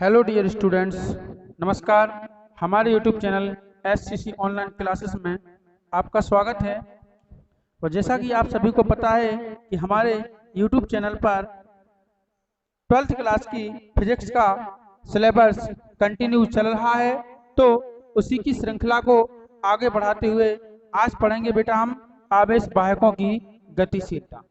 Hello dear students, नमस्कार। हमारे YouTube channel SCC online classes में आपका स्वागत है। और जैसा कि आप सभी को पता है कि हमारे यूट्यूब चैनल पर 12th क्लास की फिजिक्स का सिलेबस कंटिन्यू चल रहा है, तो उसी की श्रृंखला को आगे बढ़ाते हुए आज पढ़ेंगे बेटा हम आवेश वाहकों की गतिशीलता।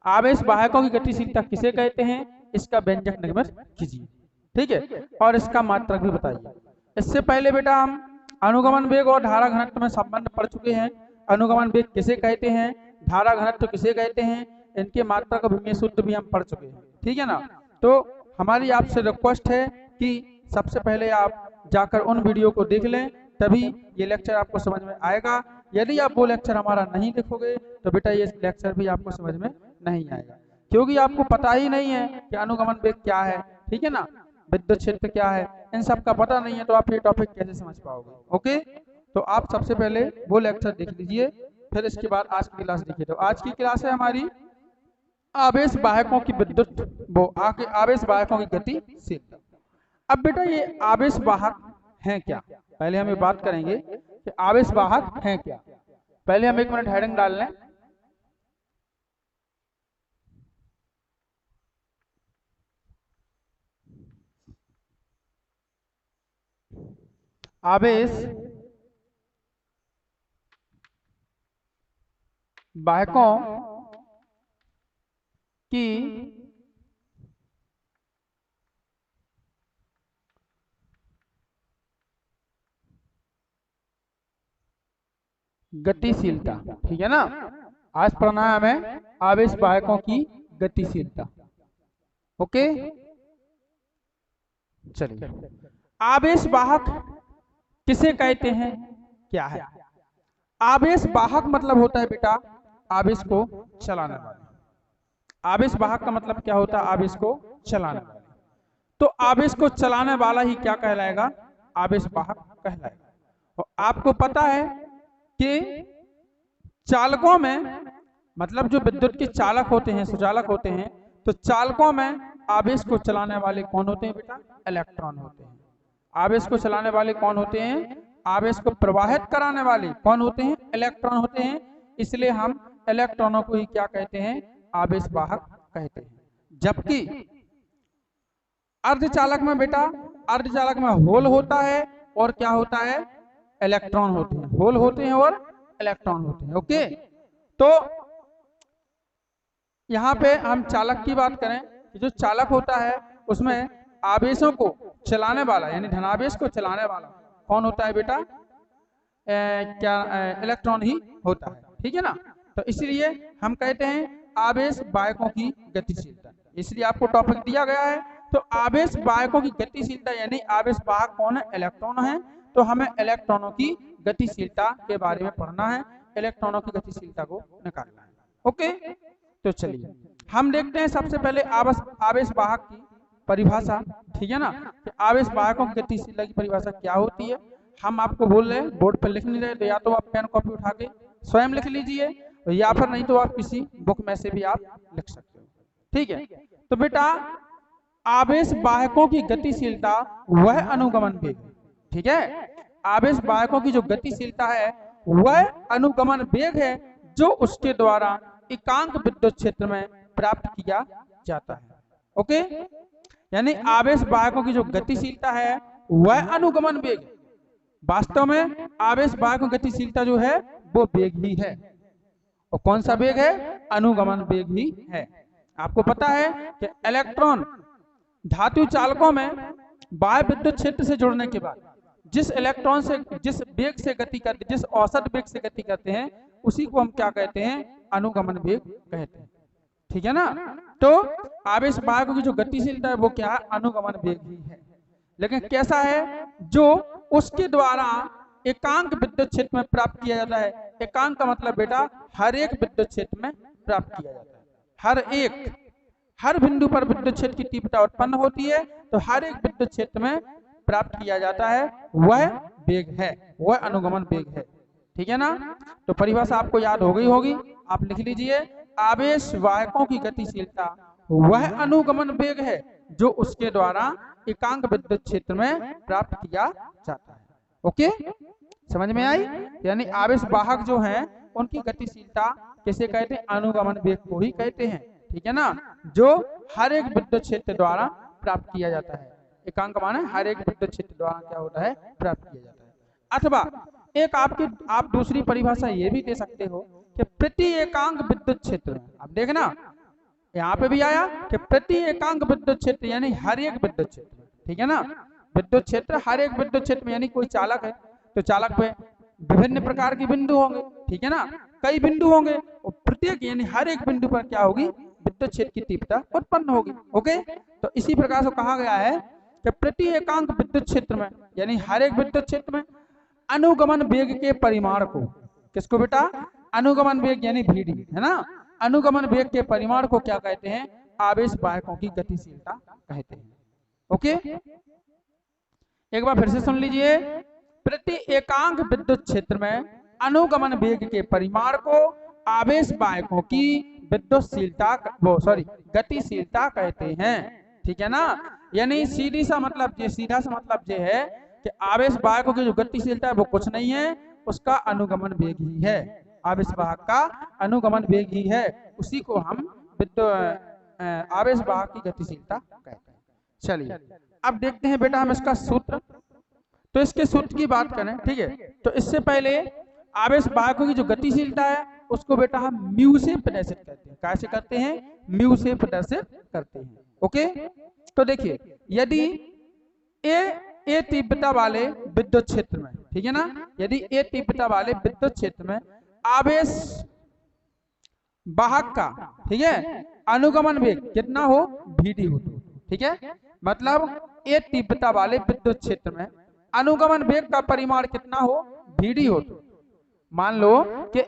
आवेश वाहकों की गतिशीलता किसे कहते हैं, इसका व्यंजक निर्मित कीजिए, ठीक है, और इसका मात्रक भी बताइए। इससे पहले बेटा हम अनुगमन वेग और धारा घनत्व में संबंध पढ़ चुके हैं। अनुगमन वेग किसे कहते हैं, धारा घनत्व किसे कहते हैं, इनके मात्रक विमेय सूत्र भी हम पढ़ चुके हैं, ठीक है ना। तो हमारी आपसे रिक्वेस्ट है कि सबसे पहले आप जाकर उन वीडियो को देख लें, तभी ये लेक्चर आपको समझ में आएगा। यदि आप वो लेक्चर हमारा नहीं देखोगे तो बेटा ये लेक्चर भी आपको समझ में नहीं आएगा, क्योंकि आपको पता ही नहीं है कि अनुगमन वेग क्या है, ठीक है ना, विद्युत क्षेत्र क्या है, इन सब का पता नहीं है तो आप ये टॉपिक कैसे समझ पाओगे। ओके, तो आप सबसे पहले वो लेक्चर देख लीजिए, फिर इसके बाद आज की क्लास देखिए। तो आज की क्लास है हमारी आवेश वाहकों की आवेश वाहकों की गतिशीलता। अब बेटा ये आवेश वाहक हैं क्या, पहले हम ये बात करेंगे कि आवेश वाहक हैं क्या। पहले हम 1 मिनट हेडिंग डाल लें। आवेश वाहकों की गतिशीलता, ठीक है ना। आज पढ़ना है हमें आवेश वाहकों की गतिशीलता। ओके, चलिए। आवेश वाहक किसे कहते हैं, क्या है। आवेश वाहक मतलब होता है बेटा आवेश को चलाने वाला। आवेश वाहक का मतलब क्या होता है, आवेश को चलाने वाला। तो आवेश को चलाने वाला ही क्या कहलाएगा, आवेश वाहक कहलाएगा। और आपको पता है कि चालकों में, मतलब जो विद्युत के चालक होते हैं, सुचालक होते हैं, तो चालकों में आवेश को चलाने वाले कौन होते हैं बेटा, इलेक्ट्रॉन होते हैं। आवेश को चलाने वाले कौन होते हैं, आवेश को प्रवाहित कराने वाले कौन होते हैं, इलेक्ट्रॉन होते हैं। इसलिए हम इलेक्ट्रॉनों को ही क्या कहते हैं, आवेश वाहक कहते हैं। जबकि अर्धचालक में बेटा, अर्धचालक में होल होता है और क्या होता है, इलेक्ट्रॉन होते हैं। होल होते हैं और इलेक्ट्रॉन होते हैं। ओके, तो यहाँ पे हम चालक की बात करें, जो चालक होता है उसमें आवेशों को चलाने वाला यानी धनावेश को चलाने वाला कौन होता है बेटा, इलेक्ट्रॉन ही होता है, ठीक है ना। तो इसलिए हम कहते हैं आवेश वाहकों की गतिशीलता, इसलिए आपको टॉपिक दिया गया है। तो आवेश वाहकों की गतिशीलता यानी आवेश वाहक कौन है, इलेक्ट्रॉन है। तो हमें इलेक्ट्रॉनों की गतिशीलता के बारे में पढ़ना है, इलेक्ट्रॉनों की गतिशीलता को निकालना है। ओके, तो चलिए हम देखते हैं सबसे पहले आवेश वाहक की परिभाषा, ठीक है ना। कि आवेश वाहकों की गतिशीलता की परिभाषा क्या होती है, हम आपको बोल रहे हैं, बोर्ड पर लिख नहीं रहे, तो या तो आप पेन कॉपी उठा के स्वयं लिख लीजिए, या फिर नहीं तो आप किसी बुक में से भी आप लिख सकते हो, ठीक है। तो बेटा आवेश वाहकों की गतिशीलता वह अनुगमन वेग, ठीक है, आवेश वाहकों की जो गतिशीलता है वह अनुगमन वेग है जो उसके द्वारा एकांक विद्युत क्षेत्र में प्राप्त किया जाता है। ओके, यानी आवेश वाहकों की जो गतिशीलता है वह अनुगमन वेग, वास्तव में आवेश वाहकों की गतिशीलता जो है वो वेग ही है। और कौन सा वेग है, अनुगमन वेग ही है। आपको पता है कि इलेक्ट्रॉन धातु चालकों में बाह्य विद्युत क्षेत्र से जुड़ने के बाद जिस इलेक्ट्रॉन से जिस वेग से गति करते, जिस औसत वेग से गति करते हैं, उसी को हम क्या कहते हैं, अनुगमन वेग कहते हैं, ठीक है ना। तो आवेश वाहकों की जो गतिशीलता है वो क्या है, अनुगमन वेग ही है। लेकिन कैसा है, जो उसके द्वारा एकांक विद्युत क्षेत्र में प्राप्त किया जाता है। एकांक का मतलब बेटा हर एक विद्युत क्षेत्र में प्राप्त किया जाता है। हर बिंदु पर विद्युत क्षेत्र की तीव्रता उत्पन्न होती है, तो हर एक विद्युत क्षेत्र में प्राप्त किया जाता है, वह वेग है, वह अनुगमन वेग है, ठीक है ना। तो परिभाषा आपको याद हो गई होगी, आप लिख लीजिए, आवेश वाहकों की गतिशीलता वह अनुगमन वेग है जो उसके द्वारा एकांक विद्युत क्षेत्र में प्राप्त किया जाता है। ओके, समझ में आई? यानी आवेश वाहक जो हैं उनकी गतिशीलता किसे कहते हैं? अनुगमन वेग को ही कहते हैं, ठीक है ना, जो हर एक विद्युत क्षेत्र द्वारा प्राप्त किया जाता है। एकांक माने हर एक विद्युत क्षेत्र द्वारा क्या होता है? प्राप्त किया जाता है। अथवा एक आप दूसरी परिभाषा ये भी दे सकते हो कि प्रति एकांक विद्युत क्षेत्र में, अब देखना यहाँ पे भी आया कि प्रति एकांक विद्युत क्षेत्र यानी हर एक विद्युत क्षेत्र में, ठीक है ना, विद्युत क्षेत्र हर एक विद्युत क्षेत्र में, यानी कोई चालक है तो चालक पे विभिन्न प्रकार के बिंदु होंगे, ठीक है ना, कई बिंदु होंगे और प्रत्येक यानी हर एक बिंदु पर क्या होगी? विद्युत क्षेत्र की तीव्रता उत्पन्न होगी। ओके, तो इसी प्रकार से कहा गया है कि प्रति एकांक विद्युत क्षेत्र में यानी हर एक विद्युत क्षेत्र में अनुगमन वेग के परिमाण को, किसको बेटा? अनुगमन वेग यानी VD, है ना, अनुगमन वेग के परिमाण को क्या कहते हैं? आवेश वाहकों की गतिशीलता कहते हैं। ओके, एक बार फिर से सुन लीजिए, प्रति एकांक विद्युत क्षेत्र में अनुगमन वेग के परिमाण को आवेश वाहकों की विद्युतशीलता गतिशीलता कहते हैं, ठीक है ना। यानी सीधा सा मतलब ये है कि आवेश वाहकों की जो गतिशीलता है वो कुछ नहीं है, उसका अनुगमन वेग ही है। आवेश वाहक का अनुगमन वेग ही है, उसी को हम आवेश वाहक की गतिशीलता कहते हैं। चलिए अब देखते हैं बेटा हम इसका सूत्र। तो इसके सूत्र की बात करें, ठीक है, तो इससे पहले आवेश वाहकों की जो गतिशीलता है उसको बेटा हम म्यू से प्रदर्शित करते हैं। कैसे करते हैं? म्यू से प्रदर्शित करते हैं। ओके, तो देखिए यदि ए तीव्रता वाले विद्युत क्षेत्र में, ठीक है ना, यदि ए तीव्रता वाले विद्युत क्षेत्र में आवेश वाहक का, ठीक है, अनुगमन वेग कितना हो? VD हो, ठीक है, मतलब ए तीव्रता वाले विद्युत क्षेत्र में अनुगमन वेग का परिमाण कितना हो? VD हो। मान लो कि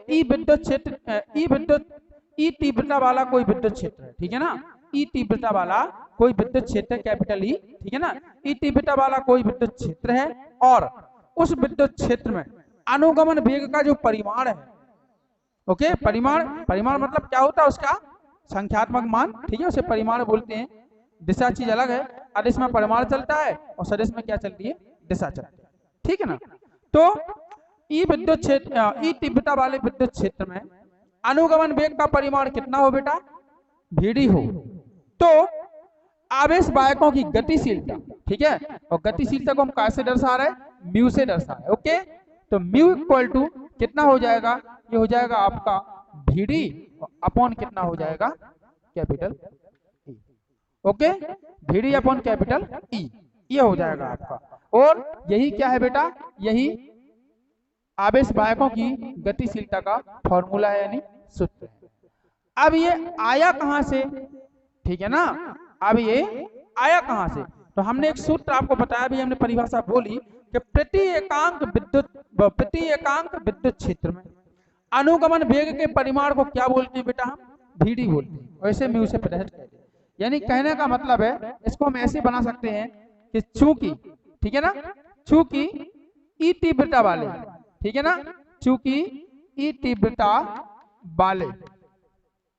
ई तीव्रता वाला कोई विद्युत क्षेत्र है, ठीक है ना, ई तीव्रता वाला कोई विद्युत क्षेत्र कैपिटल ई, ठीक है ना, ई तीव्रता वाला कोई विद्युत क्षेत्र है और उस विद्युत क्षेत्र में अनुगमन वेग का जो परिमाण है, ओके, परिमाण मतलब क्या होता है? उसका संख्यात्मक मान, ठीक है, उसे परिमाण बोलते हैं। दिशा चीज अलग है, आदेश में परिमाण चलता है और सदिश में क्या चलती है? दिशा चलती है, ठीक है ना। तो ई विद्युत क्षेत्र, ई तीव्रता वाले विद्युत क्षेत्र में अनुगमन वेग का परिमाण कितना हो बेटा? VD हो। तो आवेश वाहकों की गतिशीलता, ठीक है, और गतिशीलता को हम कैसे दर्शा रहे हैं? म्यू से दर्शा रहे हैं। ओके, तो म्यू इक्वल टू कितना हो जाएगा? ये हो जाएगा आपका VD अपॉन कितना हो जाएगा? Capital E। Okay, VD upon capital E ये हो जाएगा आपका। और यही क्या है बेटा? यही आवेश वाहकों की गतिशीलता का फॉर्मूला है, यानी सूत्र है। अब ये आया कहां से? ठीक है ना, अब ये आया कहां से? तो हमने एक सूत्र आपको बताया भी, हमने परिभाषा बोली कि प्रति एकांक विद्युत क्षेत्र में अनुगमन वेग के परिमाण को क्या बोलते हैं बेटा? हम VD बोलते हैं, वैसे म्यू से प्रदर्शित करते हैं। यानी कहने का मतलब है, इसको हम ऐसे बना सकते हैं कि चूंकि, ठीक है ना, चूंकि ई तीव्रता वाले, ठीक है ना, चूंकि ई तीव्रता वाले,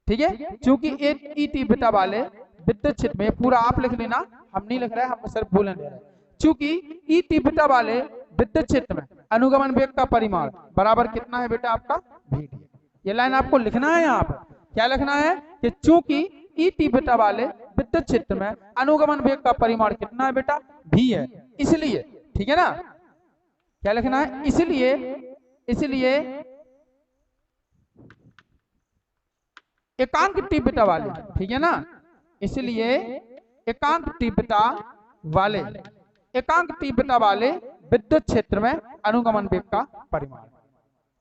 ठीक है, चूंकि ई तीव्रता वाले विद्युत क्षेत्र में, पूरा आप लिख लेना, हम नहीं लिख रहे हैं, हम सिर्फ बोलने दे रहे हैं। चूंकि ई तीव्रता वाले विद्युत क्षेत्र में अनुगमन वेग का परिमाण बराबर कितना है बेटा? आपका VD। ये लाइन आपको लिखना है यहाँ पर। क्या लिखना है? कि चूंकि ई तीव्रता वाले विद्युत क्षेत्र में अनुगमन वेग का परिमाण कितना है बेटा? V है, इसलिए, ठीक है ना, क्या लिखना है? इसलिए एकांक तीव्रता वाले, ठीक है ना, इसलिए एकांक तीव्रता वाले विद्युत क्षेत्र में अनुगमन वेग का परिमाण,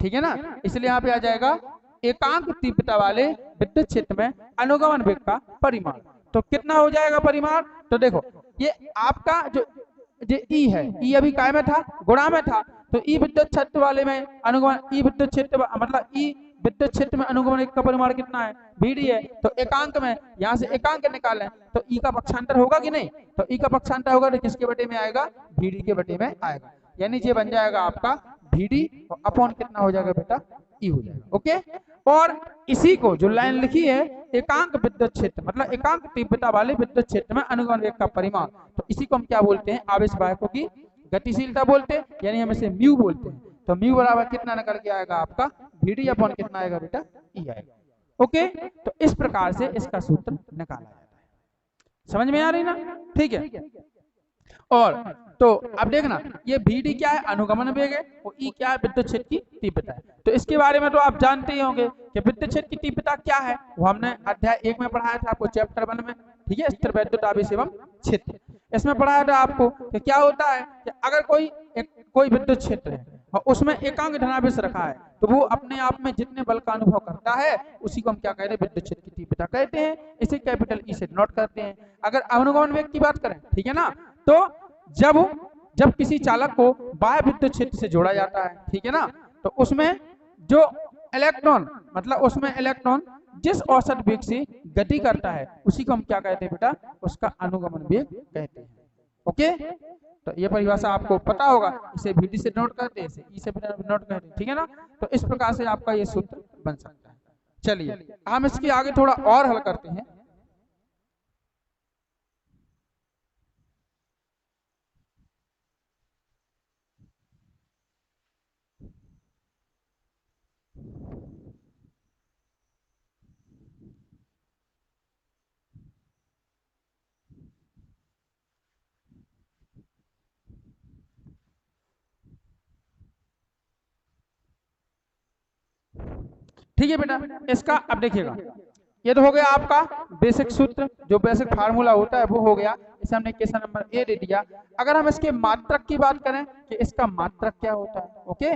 ठीक है ना, इसलिए यहाँ पे आ जाएगा एकांक तीव्रता वाले विद्युत क्षेत्र में अनुगमन वेग का परिमाण। तो कितना हो जाएगा परिमाण? तो देखो ये आपका जो E है, E अभी काय में था? गुणा में था। तो ई विद्युत क्षेत्र वाले में अनुगमन, ई विद्युत क्षेत्र मतलब ई विद्युत क्षेत्र में अनुगमन वेग का परिमाण कितना है? VD है। तो एकांक में यहाँ से एकांक निकालें तो ई का पक्षांतर होगा कि नहीं? तो ई का पक्षांतर होगा तो किसके बटे में आएगा? VD के बटे में आएगा। यानी ये बन जाएगा आपका VD और अपॉन कितना हो जाएगा बेटा E हो जाएगा। ओके, और इसी को जो लाइन लिखी है एकांक विद्युत क्षेत्र मतलब एकांक तीव्रता वाले विद्युत क्षेत्र में अनुगमन वेग का परिमाण, तो इसी को हम क्या बोलते हैं, आवेश वाहकों की गतिशीलता बोलते हैं, यानी हम इसे म्यू बोलते हैं। तो म्यू बराबर कितना निकल के आएगा आपका VD अपॉन कितना आएगा बेटा E आएगा। ओके, तो इस प्रकार से इसका सूत्र निकाला जाता है। समझ में आ रही ना? ठीक है। और तो अब देखना ये VD क्या है, अनुगमन वेग है, और E क्या है, विद्युत क्षेत्र की तीव्रता है। तो इसके बारे में तो आप जानते ही होंगे कि विद्युत क्षेत्र की तीव्रता क्या है, वो हमने अध्याय 1 में पढ़ाया था आपको, चैप्टर 1 में, ठीक है, स्थिर वैद्युत आवेश एवं क्षेत्र। इसमें पढ़ाया था आपको कि क्या होता है कि अगर कोई विद्युत क्षेत्र है और उसमें एकांक धनावेश रखा है, तो वो अपने आप में जितने बल का अनुभव करता है उसी को हम क्या कहते हैं, विद्युत क्षेत्र की तीव्रता कहते हैं। इसे कैपिटल E से डिनोट करते हैं। अगर अनुगमन वेग की बात करें, ठीक है ना, तो जब किसी चालक को बाह्य विद्युत क्षेत्र से जोड़ा जाता है, ठीक है ना, तो उसमें जो इलेक्ट्रॉन मतलब उसमें इलेक्ट्रॉन जिस औसत वेग से गति करता है उसी को हम क्या कहते हैं बेटा, उसका अनुगमन वेग कहते हैं। ओके, तो ये परिभाषा आपको पता होगा, इसे VD से नोट करते हैं, इसे E से नोट करते हैं, ठीक है ना। तो इस प्रकार से आपका ये सूत्र बन सकता है। चलिए हम इसके आगे थोड़ा और हल करते हैं। ठीक है बेटा, इसका अब देखिएगा, ये तो हो गया आपका बेसिक सूत्र, जो बेसिक फार्मूला होता है वो हो गया, इसे हमने क्वेश्चन नंबर ए दे दिया। अगर हम इसके मात्रक की बात करें कि इसका मात्रक क्या होता है, ओके,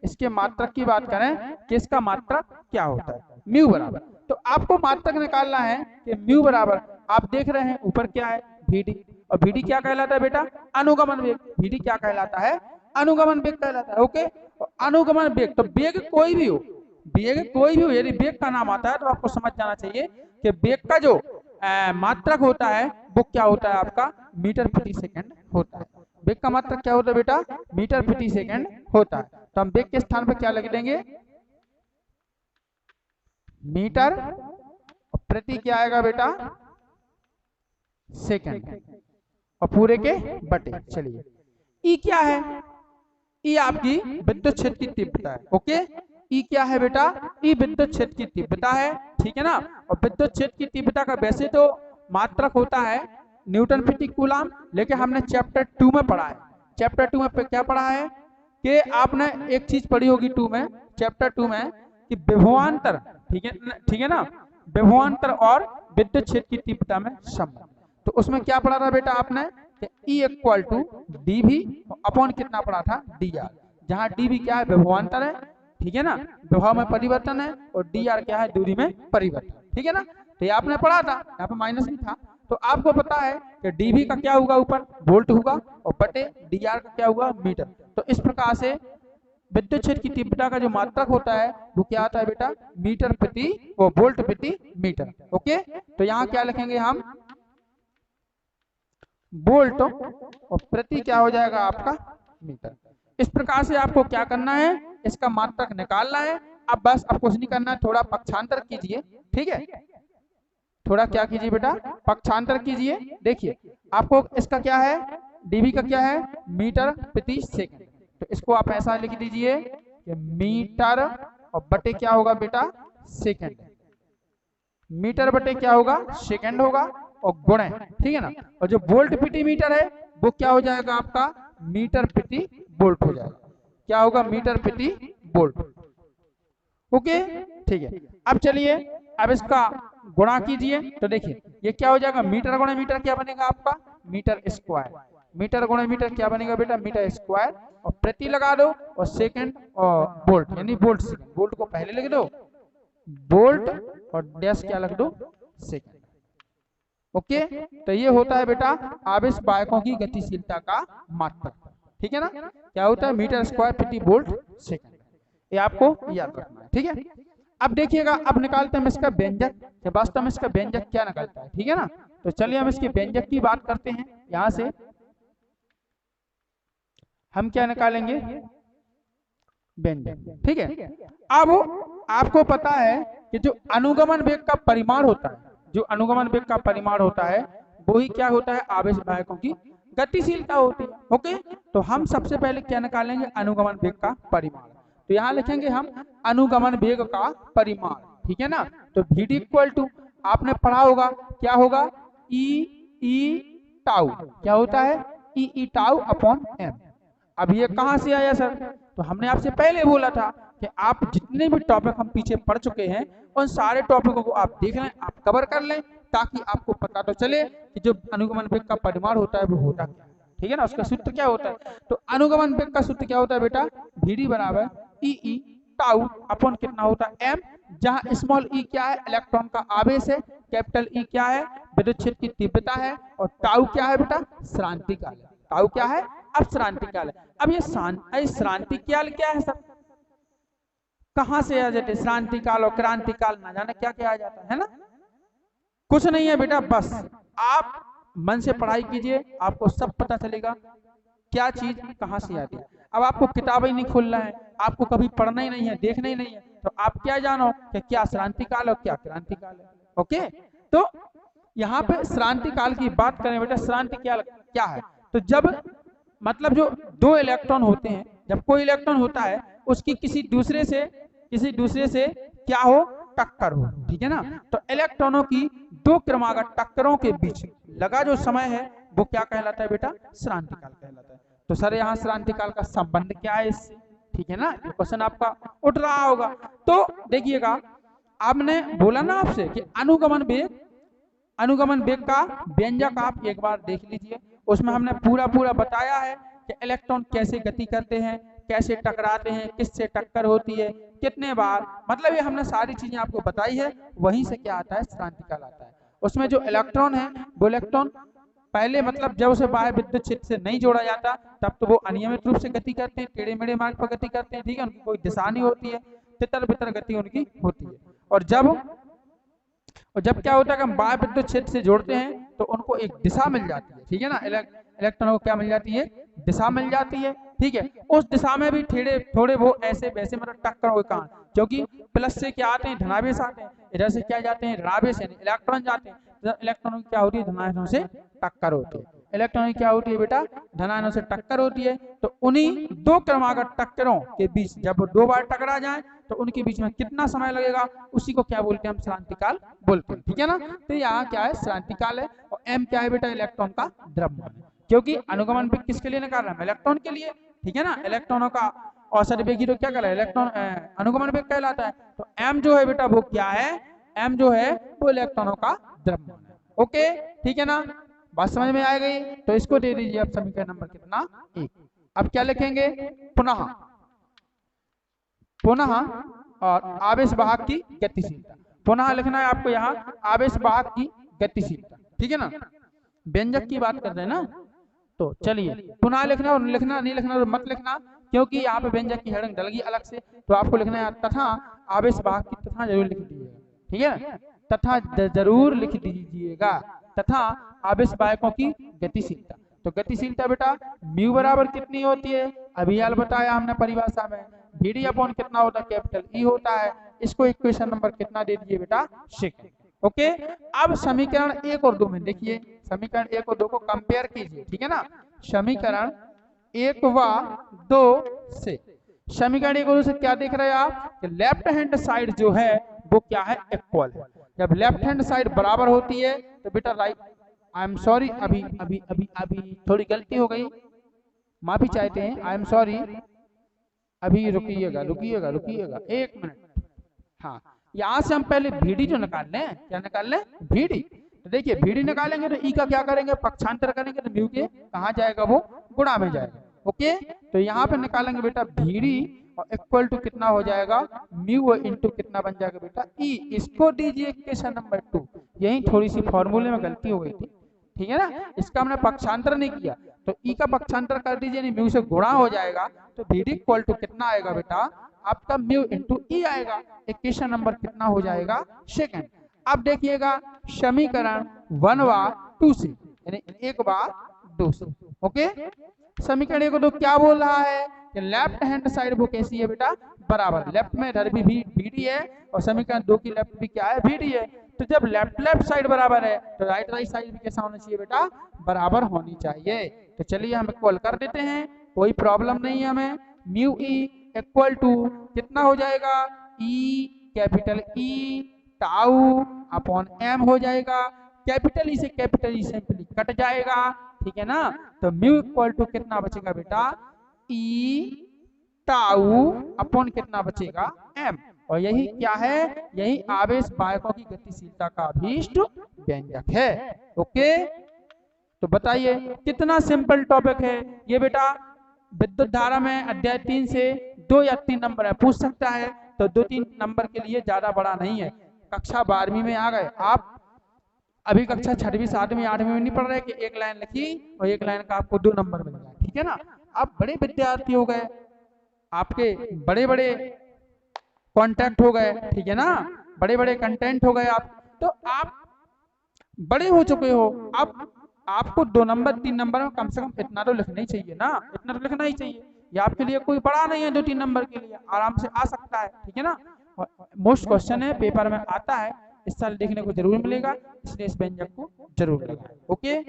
इसके मात्रक की बात करें कि इसका मात्रक क्या होता है, म्यू बराबर, तो आपको मात्रक निकालना है कि म्यू बराबर, आप देख रहे हैं ऊपर क्या है VD, और VD क्या कहलाता है बेटा, अनुगमन वेग। VD क्या कहलाता है, अनुगमन वेग कहलाता है। ओके, अनुगमन वेग, तो वेग कोई भी हो, यदि वेग का नाम आता है तो आपको समझ जाना चाहिए कि वेग का जो मात्रक होता है वो क्या होता है, आपका मीटर प्रति सेकंड होता है। वेग का मात्रक क्या होता है बेटा, मीटर प्रति सेकंड होता है। तो हम वेग के स्थान पर क्या लिख देंगे, मीटर प्रति क्या आएगा बेटा, सेकंड, और पूरे के बटे। चलिए E क्या है, E आपकी विद्युत क्षेत्र की तीव्रता है। ओके, E क्या है बेटा, E विद्युत क्षेत्र की तीव्रता है, ठीक है ना। और विद्युत क्षेत्र की तीव्रता का वैसे तो मात्रक होता है न्यूटन प्रति कूलम, लेकिन हमने चैप्टर 2 में पढ़ा है। चैप्टर 2 में क्या पढ़ा है कि आपने एक चीज पढ़ी होगी चैप्टर 2 में कि विभवांतर, ठीक है ना, विभवांतर और विद्युत क्षेत्र की तीव्रता में संबंध। तो उसमें क्या पढ़ा था बेटा आपने कि E equal to dV upon कितना पढ़ा था, dr, जहां dV क्या है, विभवांतर है, ठीक है ना, विभव में परिवर्तन है, और dr क्या है, दूरी में परिवर्तन, ठीक है ना। तो ये आपने पढ़ा था, यहाँ पे माइनस भी था। तो आपको पता है कि dV का क्या होगा, ऊपर वोल्ट होगा, और बटे dr का क्या होगा, मीटर। तो इस प्रकार से विद्युत क्षेत्र की तीव्रता का जो मात्रक होता है वो क्या आता है बेटा, मीटर प्रति वो वोल्ट प्रति मीटर। ओके, तो यहाँ क्या लिखेंगे हम, वोल्ट, और प्रति क्या हो जाएगा आपका मीटर। इस प्रकार से आपको क्या करना है, इसका मात्रक निकालना है। अब बस अब कुछ नहीं करना है, थोड़ा पक्षांतर कीजिए, ठीक है, थोड़ा क्या कीजिए बेटा, पक्षांतर कीजिए। देखिए आपको इसका क्या है, dV का क्या है, मीटर प्रति सेकंड, तो इसको आप ऐसा लिख दीजिए कि मीटर और बटे क्या होगा बेटा, सेकंड, मीटर बटे क्या होगा, सेकंड होगा, और गुणे, ठीक है ना। और जो वोल्ट प्रति मीटर है वो क्या हो जाएगा आपका, मीटर प्रति वोल्ट हो जाएगा, क्या होगा, मीटर प्रति वोल्ट। ओके, ठीक है। अब चलिए अब इसका गुणा कीजिए, तो देखिए ये क्या हो जाएगा, मीटर गुणे मीटर क्या बनेगा आपका, मीटर स्क्वायर, मीटर गुणे मीटर क्या बनेगा बेटा, मीटर स्क्वायर, और प्रति लगा दो, और सेकंड और वोल्ट, यानी वोल्ट सेकंड, वोल्ट को पहले लिख दो, वोल्ट और डैश क्या लिख दो, सेकंड। ओके, तो ये होता है बेटा आवेश वाहकों की गतिशीलता का मात्रक, ठीक है ना, क्या होता है, मीटर स्क्वायर प्रति वोल्ट सेकंड, ये आपको याद रखना है, ठीक है। अब देखिएगा, अब निकालते हैं हम इसका व्यंजक, कि वास्तव में इसका व्यंजक क्या निकलता है, ठीक है ना। तो चलिए हम इसके व्यंजक की बात करते हैं। यहाँ से हम क्या निकालेंगे, व्यंजक। ठीक है, अब आपको पता है कि जो अनुगमन वेग का परिमाण होता है, जो अनुगमन वेग का परिमाण होता है वो ही क्या होता है, आवेश वाहकों की गतिशीलता होती है। ओके, तो हम सबसे पहले क्या निकालेंगे, अनुगमन वेग का परिमाण। तो यहाँ लिखेंगे हम अनुगमन वेग का परिमाण। ठीक है ना, तो Vd इक्वल टू आपने पढ़ा होगा क्या होगा, ई टाउ, क्या होता है, ई टाउ अपॉन एम। अब ये कहाँ से आया सर, तो हमने आपसे पहले बोला था कि आप जितने भी टॉपिक हम पीछे पढ़ चुके हैं उन सारे टॉपिकों को आप देख लें, आप कवर कर लें, ताकि आपको पता तो चले कि जो अनुगमन वेग का परिमाण होता है वो होता क्या है। ठीक है ना, उसका सूत्र क्या होता है, तो अनुगमन वेग का सूत्र क्या होता है बेटा, Vd बराबर ई टाउ अपॉन कितना होता है एम, जहां स्मॉल ई क्या है, इलेक्ट्रॉन का आवेश है, कैपिटल ई क्या है, विद्युत क्षेत्र की तीव्रता है, और टाउ क्या है बेटा, श्रांति काल है। टाउ क्या है, अब श्रांति काल है। अब ये श्रांति काल क्या है सर, कहां से आ जाते, श्रांति काल और क्रांति काल ना जाने क्या क्या आ जाता है ना, कुछ नहीं है बेटा, बस आप मन से पढ़ाई कीजिए, आपको सब पता चलेगा क्या चीज कहां से आती है। अब आपको किताबें ही नहीं खोलना है, आपको कभी पढ़ना ही नहीं है, देखना ही नहीं है, तो आप क्या जानो कि क्या श्रांति काल और क्या क्रांति काल है। ओके, तो यहाँ पे श्रांति काल की बात करें बेटा, श्रांति काल क्या है, तो जब मतलब जो दो इलेक्ट्रॉन होते हैं, जब कोई इलेक्ट्रॉन होता है उसकी किसी दूसरे से क्या हो, टक्कर हो। ठीक है ना, तो इलेक्ट्रॉनों की दो क्रमागत टक्करों के बीच लगा जो समय है वो क्या कहलाता है बेटा, श्रांति काल कहलाता है। तो सर यहाँ श्रांति काल का संबंध क्या है इससे, ठीक है ना, ये क्वेश्चन आपका उठ रहा होगा। तो देखिएगा, आपने बोला ना आपसे कि अनुगमन वेग का व्यंजक आप एक बार देख लीजिए, उसमें हमने पूरा बताया है कि इलेक्ट्रॉन कैसे गति करते हैं, कैसे टकराते हैं, किससे टक्कर होती है, कितने बार, मतलब ये हमने सारी चीजें आपको बताई है। वहीं से क्या आता है, श्रांति काल आता है। उसमें जो इलेक्ट्रॉन है वो इलेक्ट्रॉन पहले मतलब जब उसे बाह्य विद्युत क्षेत्र से नहीं जोड़ा जाता तब तो वो अनियमित रूप से गति करते हैं, टेढ़े मेढ़े मार्ग पर गति करते हैं। ठीक है, उनकी कोई दिशा नहीं होती है, तितर बितर गति उनकी होती है। और जब क्या होता है कि हम बाह्य विद्युत क्षेत्र से जोड़ते हैं तो उनको एक दिशा मिल जाती है। ठीक है ना, इलेक्ट्रॉनों को क्या मिल जाती है, दिशा मिल जाती है। ठीक है, उस दिशा में भी थोड़े वो ऐसे वैसे मतलब टक्कर हो कहाँ, क्योंकि प्लस से क्या आते हैं, धनावेश आते हैं, इधर से क्या जाते हैं, ऋणावेश यानी इलेक्ट्रॉन जाते हैं। इलेक्ट्रॉनों की क्या होती है, धनावेशों से टक्कर होती है। इलेक्ट्रॉन की क्या होती है बेटा, धनावेशों से टक्कर होती है। तो उन्हीं दो क्रमागत टक्करों के बीच जब वो दो बार टकरा जाए तो उनके बीच में कितना समय लगेगा, उसी को क्या बोलते हैं, हम श्रांति काल बोलते हैं। ठीक है ना, तो यहाँ क्या है, श्रांति काल है। और एम क्या है बेटा, इलेक्ट्रॉन का द्रव्यमान है, क्योंकि अनुगमन वेग किसके लिए निकाल रहे हैं, इलेक्ट्रॉन के लिए। ठीक है ना, इलेक्ट्रॉनों का औसत वेग ही तो क्या कहलाता है, इलेक्ट्रॉन अनुगमन वेग कहलाता है। तो एम जो है बेटा वो क्या है, एम जो है वो इलेक्ट्रॉनों का द्रव्यमान है। ओके, ठीक है ना, बात समझ में आ गई। तो इसको दे दीजिए आप समीकरण नंबर कितना, 1। अब क्या लिखेंगे, पुनः और आवेश वाहक की गतिशीलता। पुनः लिखना है आपको यहाँ आवेश वाहक की गतिशीलता। ठीक है ना, व्यंजक की बात कर रहे हैं ना, तो चलिए पुनः लिखना, और लिखना नहीं लिखना तो मत लिखना, क्योंकि यहाँ पे व्यंजक की हेडिंग डल गई अलग से। तो आपको लिखना है तथा आवेश वाहक की, तथा जरूर लिख दीजिएगा। ठीक है, तथा जरूर लिख दीजिएगा, तथा आवेश वाहकों की गतिशीलता। तो गतिशीलता बेटा म्यू बराबर कितनी होती है, अभी हाल बताया हमने परिभाषा में, Vd अपॉन कितना होता है, कैपिटल ई होता है। इसको इक्वेशन नंबर कितना दे दीजिए बेटा, 6। ओके, अब समीकरण 1 और 2 में देखिए, समीकरण 1 और 2 को कंपेयर कीजिए। ठीक है ना, समीकरण 1 व 2 से, समीकरण 1 और 2 से क्या देख रहे हैं आप कि लेफ्ट हैंड साइड जो है वो क्या है, इक्वल है। जब लेफ्ट हैंड साइड बराबर होती है तो बेटा राइट, आई एम सॉरी, अभी थोड़ी गलती हो गई, माफी चाहते हैं, आई एम सॉरी। अभी रुकिएगा 1 मिनट। हाँ, यहाँ से हम पहले Vd जो निकाल लें, क्या निकाल लें, Vd। तो देखिए Vd निकालेंगे तो ई का क्या करेंगे, पक्षांतर करेंगे, तो म्यू के कहाँ जाएगा, वो गुणा में जाएगा। ओके, तो यहाँ पे निकालेंगे बेटा Vd और इक्वल टू कितना हो जाएगा, म्यू इंटू कितना बन जाएगा बेटा, ई। इसको दीजिए इक्वेशन नंबर 2। यही थोड़ी सी फॉर्मूले में गलती हो गई थी। ठीक है ना, इसका हमने पक्षांतर नहीं किया, तो ई का पक्षांतर कर दीजिए, म्यू से गुणा हो जाएगा। तो Vd इक्वल टू कितना आएगा बेटा, आपका म्यू इंटू ई आएगा। इक्वेशन नंबर कितना हो जाएगा, 2। अब देखिएगा समीकरण 1 व 2 से, यानी 1 व 2c। ओके, समीकरण 1 और 2 क्या बोल रहा है कि लेफ्ट हैंड साइड वो कैसी है बेटा, बराबर, लेफ्ट में इधर भी BD है और समीकरण 2 की लेफ्ट भी क्या है, BD है। तो जब लेफ्ट साइड बराबर है तो राइट साइड भी कैसा होना चाहिए बेटा, बराबर होनी चाहिए। तो चलिए हम इक्वल कर देते हैं, कोई प्रॉब्लम नहीं है हमें। म्यू ई इक्वल टू कितना हो जाएगा, E capital E tau upon M हो जाएगा। कैपिटल ई से कैपिटल ई सिंपली कट जाएगा, ठीक है ना। तो म्यू इक्वल टू कितना बचेगा बेटा, ई टाउ अपॉन कितना बचेगा, एम। और यही क्या है, यही आवेश बायकों की गतिशीलता का अभीष्ट व्यंजक है। ओके, तो बताइए कितना सिंपल टॉपिक है ये बेटा। विद्युत धारा में अध्याय 3 से 2 या 3 नंबर है, पूछ सकता है, तो 2-3 नंबर के लिए ज्यादा बड़ा नहीं है। कक्षा 12वीं में आ गए आप, अभी कक्षा 6वीं 7वीं 8वीं में नहीं पढ़ रहे कि एक लाइन लिखी और एक लाइन का आपको 2 नंबर मिल जाए, ठीक है ना। आप बड़े विद्यार्थी हो गए, आपके बड़े बड़े कॉन्टैक्ट हो गए, ठीक है ना, बड़े बड़े कंटेंट हो गए आप, तो आप बड़े हो चुके हो। अब आपको 2 नंबर 3 नंबर में कम से कम इतना तो लिखना ही चाहिए ना, इतना तो लिखना ही चाहिए। ये आपके लिए कोई बड़ा नहीं है, 2-3 नंबर के लिए आराम से आ सकता है, ठीक है ना। मोस्ट क्वेश्चन है, पेपर में आता है, इस साल देखने को जरूर मिलेगा, इसलिए इस व्यंजक को जरूर लगाएं। ओके,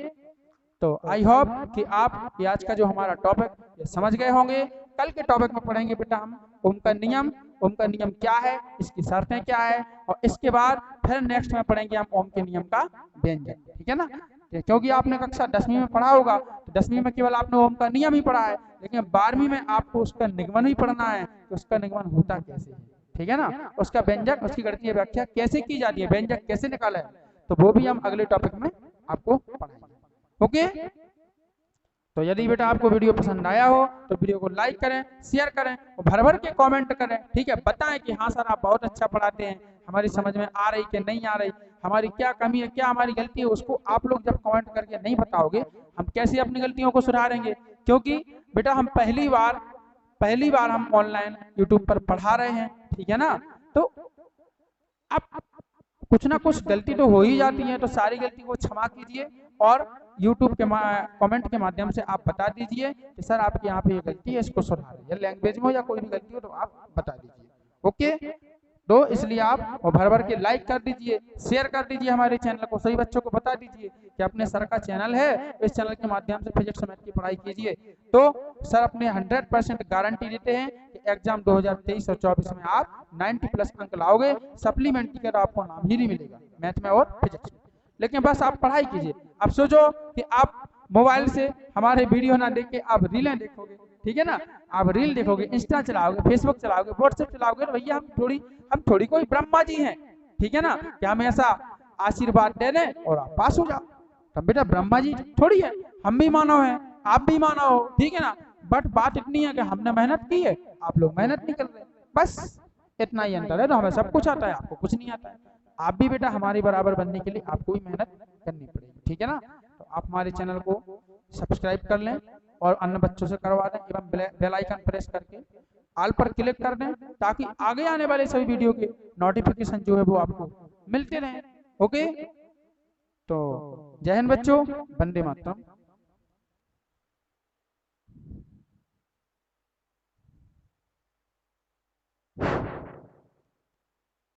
तो आई होप कि आप ये आज का जो हमारा टॉपिक ये समझ गए होंगे। कल के टॉपिक में पढ़ेंगे बेटा हम ओम का नियम, ओम का नियम क्या है, इसकी शर्तें क्या है, और इसके बाद फिर नेक्स्ट में पढ़ेंगे हम ओम के नियम का व्यंजक, ठीक है ना। क्योंकि आपने कक्षा 10वीं में पढ़ा होगा, तो 10वीं में केवल आपने ओम का नियम ही पढ़ा है, लेकिन 12वीं में आपको उसका निगमन भी पढ़ना है कि उसका निगमन होता कैसे है, ठीक है ना, उसका व्यंजक, उसकी गणितीय व्याख्या कैसे की जाती है, व्यंजक कैसे निकाला है, तो वो भी हम अगले टॉपिक में आपको पढ़ाएंगे। ओके, तो यदि बेटा आपको वीडियो पसंद आया हो तो वीडियो को लाइक करें, शेयर करें और भर भर के कमेंट करें, ठीक है। बताएं कि हाँ सर आप बहुत अच्छा पढ़ाते हैं, हमारी समझ में आ रही कि नहीं आ रही, हमारी क्या कमी है, क्या हमारी गलती है, उसको आप लोग जब कमेंट करके नहीं बताओगे हम कैसे अपनी गलतियों को सुधारेंगे। क्योंकि बेटा हम पहली बार हम ऑनलाइन यूट्यूब पर पढ़ा रहे हैं, ठीक है ना। तो अब कुछ ना कुछ गलती तो हो ही जाती है, तो सारी गलती को क्षमा कीजिए और YouTube के कमेंट के माध्यम से आप बता दीजिए कि सर आपके यहाँ पे ये गलती है, इसको सुधारिए, या लैंग्वेज में या कोई भी गलती हो तो आप बता दीजिए। ओके, तो इसलिए आप भर भर के लाइक कर दीजिए, शेयर कर दीजिए हमारे चैनल को, सभी बच्चों को बता दीजिए कि अपने सर का चैनल है, इस चैनल के माध्यम से फिजिक्स मैथ की पढ़ाई कीजिए। तो सर अपने 100% गारंटी देते हैं कि एग्जाम 2023 और 24 में आप 90+ अंक लाओगे, सप्लीमेंट्री का आपको नाम ही नहीं मिलेगा मैथ में और फिजिक्स में। लेकिन बस आप पढ़ाई कीजिए। अब सोचो कि आप मोबाइल से हमारे वीडियो ना देख के आप रीलें देखोगे, ठीक है ना, आप रील देखोगे, इंस्टा चलाओगे, फेसबुक चलाओगे, व्हाट्सएप चलाओगे, तो भैया हम थोड़ी कोई ब्रह्मा जी हैं, ठीक है ना, कि हमें ऐसा आशीर्वाद दे दें और आप पास हो जाओ। तब बेटा ब्रह्मा जी थोड़ी है, हम भी मानव हैं, आप भी मानव हो, ठीक है ना। बट बात इतनी है कि हमने मेहनत की है, आप लोग मेहनत नहीं कर रहे, बस इतना ही अंतर है। तो हमें सब कुछ आता है, आपको कुछ नहीं आता है। आप भी बेटा हमारे बराबर बनने के लिए आपको भी मेहनत करनी पड़ेगी, ठीक है ना। तो आप हमारे चैनल को सब्सक्राइब कर लें और अन्य बच्चों से करवा दें, एवं बेल आइकन प्रेस करके ऑल पर क्लिक कर दें, ताकि आगे आने वाले सभी वीडियो के नोटिफिकेशन जो है वो आपको मिलते रहें। ओके, तो जय हिंद बच्चों, वंदे मातरम।